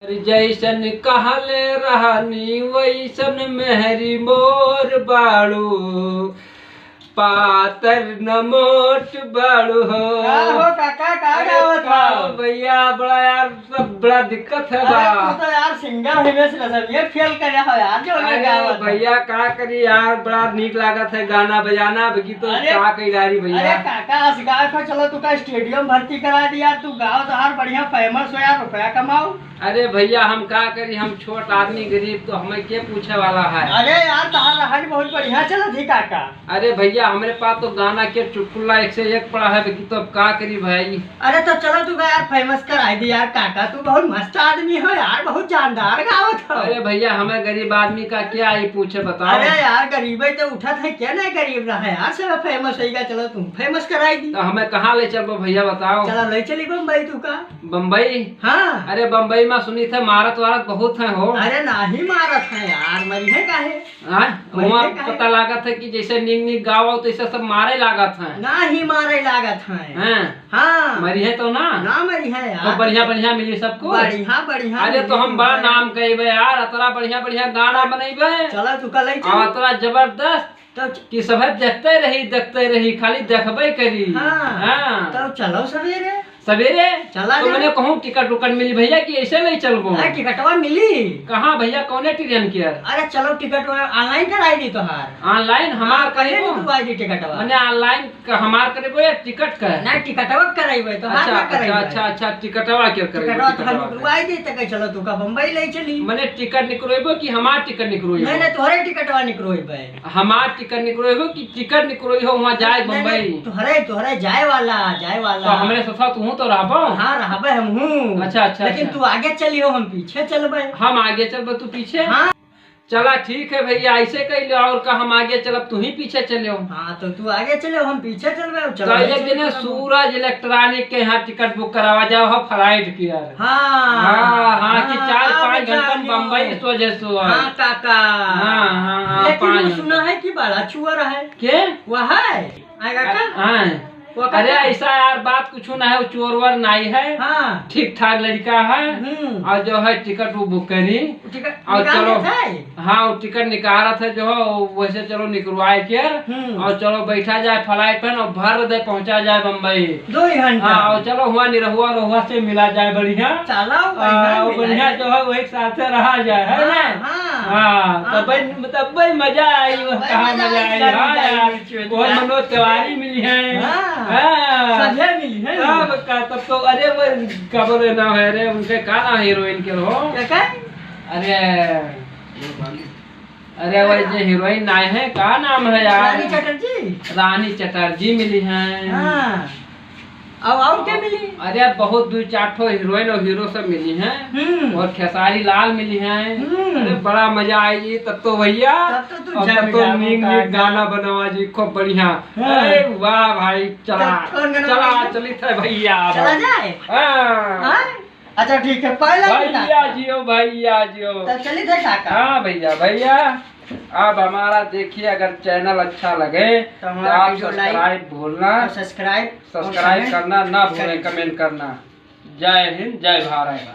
जैसन कहले रहनी वैसन मेहरी मोर बाड़ू पातर न मोट बाड़ू हो। भैया बड़ा यार सब बड़ा दिक्कत है तो यार सिंगर हिमेश रेशमिया फेल करे हो यार जो भैया का करी यार बड़ा नीक लागत है गाना बजाना बगी तो का कई गारी भैया। अरे काका असगार को चलो तू का स्टेडियम भर्ती करा दिया तू गाँव तो हर बढ़िया फेमस हो यार रुपया कमाओ। अरे भैया हम का करी हम छोट आदमी गरीब तो हमें के पूछे वाला है। अरे यार तुम्हारा हज बहुत बढ़िया चला थी काका। अरे भैया हमारे पास तो गाना के चुटकुला एक से एक पड़ा है तो अब का करी भाई। अरे तो चलो तू यार फेमस कराई दी यार काका तू बहुत मस्त आदमी हो यार बहुत जानदार गावत हो। अरे भैया हमें गरीब आदमी का क्या ही पूछे बताओ। अरे यार गरीब तो उठा था क्या नहीं गरीब रहा यार सब फेमस होगा चलो तुम फेमस कराई दी। तो हमें कहाँ ले चलो भैया बताओ। चलो ले चली बम्बई तू का। बम्बई हाँ अरे बम्बई में सुनी थे मारत वारत बहुत है हो। अरे नहीं मारत है यार मरी है काहे। वहाँ पता लागत है कि जैसे नीक नीक गाँव तो ऐसे सब मारे लागत है। नहीं मारे लागत है। हाँ मरी है तो ना मरी है यार। तो बढ़िया बढ़िया मिली सबको बढ़िया बढ़िया। अरे तो हम बड़ा नाम कहेबे यार अतरा बढ़िया बढ़िया गाना बनेबे। चलो तू कल अतरा जबरदस्त कि सब देखते रही खाली देखबे करी। हाँ तो चलो सवेरे सवेरे चला तो मैंने कहूँ टिकट उकट मिली भैया कि ऐसे नहीं चलबो। टिकटवा मिली कहाँ भैया कौने ट्रेन के। अरे चलो टिकट ऑनलाइन कराई दी तोहार। ऑनलाइन हमार कहे तू आई दी टिकटवा मैंने ऑनलाइन हमार करेबो या टिकट का ना टिकटवा कराइबे तो अच्छा टिकटवा के टिकटवा निकलवाई दी त चलो तू का बम्बई ले चली। मैंने टिकट निकलवेबो कि हमार टिकट निकलवेबो। नहीं तोहरे टिकटवा निकलवेबे। हमार टिकट निकलवेबो कि टिकट निकलवेबो वहां जाए बम्बई। तोहरे जाए वाला तो हमरे सोचा तू तो रहबो। हाँ रहबे हम हूँ। अच्छा लेकिन तू आगे चलियो हम पीछे चलबे। हम आगे चलबे तू पीछे। हाँ चला ठीक है भैया ऐसे कह लो और का हम आगे चलब तू ही पीछे चलो। हाँ तो तू आगे चलो हम पीछे चलबे। चलो एक दिन सूरज इलेक्ट्रॉनिक के यहाँ टिकट बुक करावा जाओ हो फ्लाइट की यार। हाँ कि 4-5 घंटा बम्बई सोचे सो। हाँ काका हाँ लेकिन सुना है कि बड़ा चुअर है के वह है काका। अरे ऐसा यार बात कुछ ना है चोर वर नहीं है। हाँ ठीक ठाक लड़का है और जो है टिकट वो बुक करी और चलो। हाँ वो टिकट निकाला था जो है वैसे चलो निकलवाए के और चलो बैठा जाए फ्लाइट पे और भर दे पहुंचा जाए बम्बई 2 घंटा। और चलो हुआ निरहुआ रोहुआ से मिला जाए बढ़िया बढ़िया जो है वही साथ रहा जाए है ना। हाँ तब भाई मजा आई कहाँ मजा आई। हाँ यार बहुत मनोज तिवारी मिली है। मिली है तब तो अरे वो क्या बोले ना है अरे उनके का ना हीरोइन के हो। अरे वो जो हीरोइन ना है का नाम है यार। रानी चटर्जी मिली है। और क्या मिली। अरे बहुत 2-4 ठो हीरोइन और हीरो सब मिली हैं और खेसारी लाल मिली हैं। अरे बड़ा मजा आएगी तब तो भैया। तब तो नीक गाना बनवा जी खूब बढ़िया। अरे वाह भाई चला चली थे भैया। चला जाए। अच्छा ठीक है भैया जियो चली थे काका। हाँ भैया अब हमारा देखिए अगर चैनल अच्छा लगे तो आप सब्सक्राइब करना ना भूलें कमेंट करना। जय हिंद जय भारत।